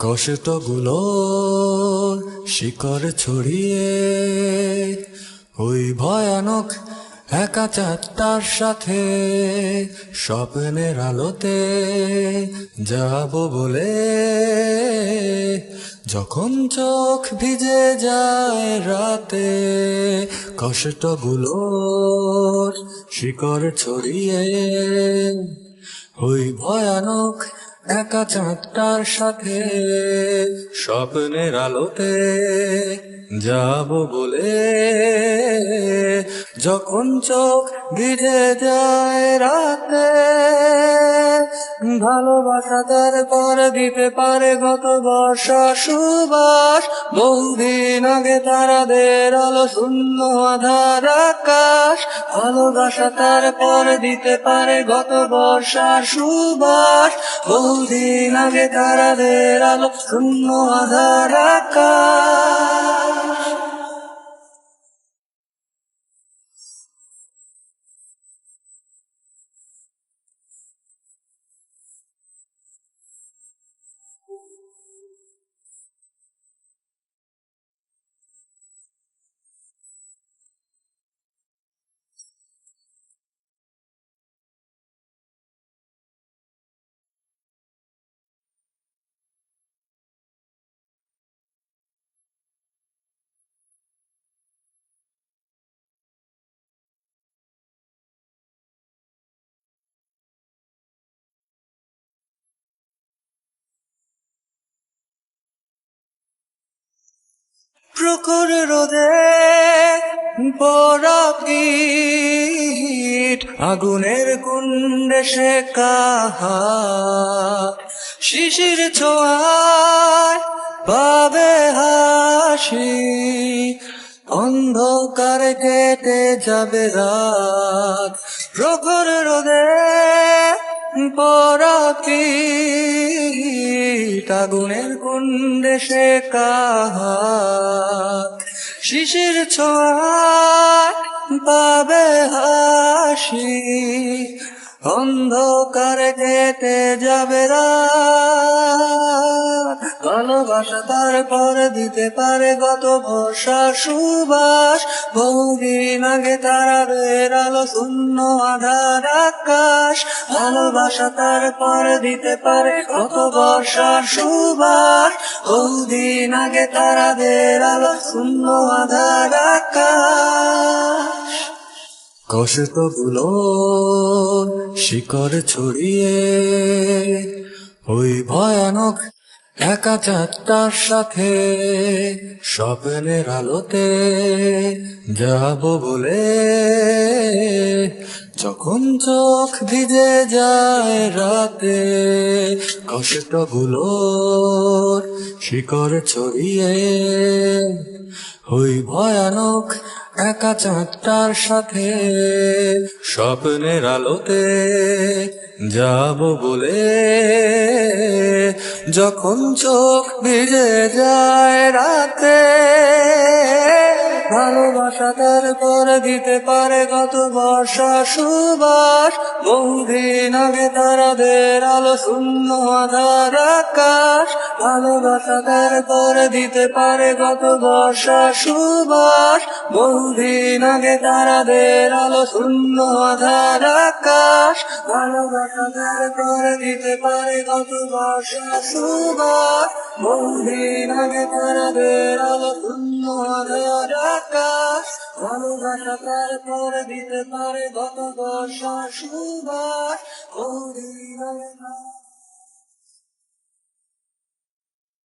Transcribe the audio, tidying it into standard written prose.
কষ্টগুলোর শিকড় ছড়িয়ে ওই ভয়ানক একা চাঁদটার সাথে স্বপ্নের আলোতে যাব বলে, যখন চোখ ভিজে যায় রাতে কষ্টগুলোর শিকড় ছড়িয়ে ওই ভয়ানক একা চাঁদটার সাথে স্বপ্নের আলোতে যাব বলে, যখন চোখ ভিজে যায় রাতে ভালোবাসা তার পর দিতে পারে গত বর্ষা সুবাস। বহুদিন আগে তারাদের আলো শূন্য আধার আকাশ, ভালোবাসা তার পর দিতে পারে গত বর্ষার সুবাস। বহুদিন আগে তারাদের আলো শূন্য আধার আকাশ। প্রখর রোদে পড়া পিঠ, আগুনের কুণ্ডে শেখা হাত, শিশির ছোঁয়ায় পাবে হাসি, অন্ধকারে কেটে যাবে রাত। প্রখর রোদে পড়া পিঠ, আগুনের কুণ্ডে শেখা হাত, শিশির ছোঁয়ায় পাবে হাসি, অন্ধকারে কেটে যাবে রাত। ভালোবাসা তারপর দিতে পারে গত বর্ষার সুবাস। বহুদিন আগে তারাদের আলো শূন্য আধার আকাশ, ভালোবাসা তারপর দিতে পারে গত বর্ষার সুবাস। বহুদিন আগে তারাদের আলো শূন্য আধার আকাশ। কষ্টগুলোর শিকড় ছড়িয়ে ওই ভয়ানক একা চাঁদটার সাথে স্বপ্নের আলোতে যাব বলে, যখন চোখ ভিজে যায় রাতে কষ্টগুলোর শিকড় ছড়িয়ে ওই ভয়ানক একা চাঁদটার সাথে স্বপ্নের আলোতে যাব বলে, যখন চোখ ভিজে যায় রাতে ভালোবাসা তারপর দিতে পারে গত বর্ষা সুবাস। বহুদিন আগে তারাদের আলো শূন্য আধার আকাশ, ভালোবাসা তারপর দিতে পারে গত বর্ষা সুবাস। বহুদিন আগে তারাদের আলো শূন্য আধার আকাশ, ভালোবাসা তারপর দিতে পারে গত বর্ষা সুবাস। বহুদিন আগে তারাদের আলো শূন্য আধার আকাশ, ভালোবাসা তারপর দিতে পারে গত বর্ষা সুবাস। বহুদিন আগে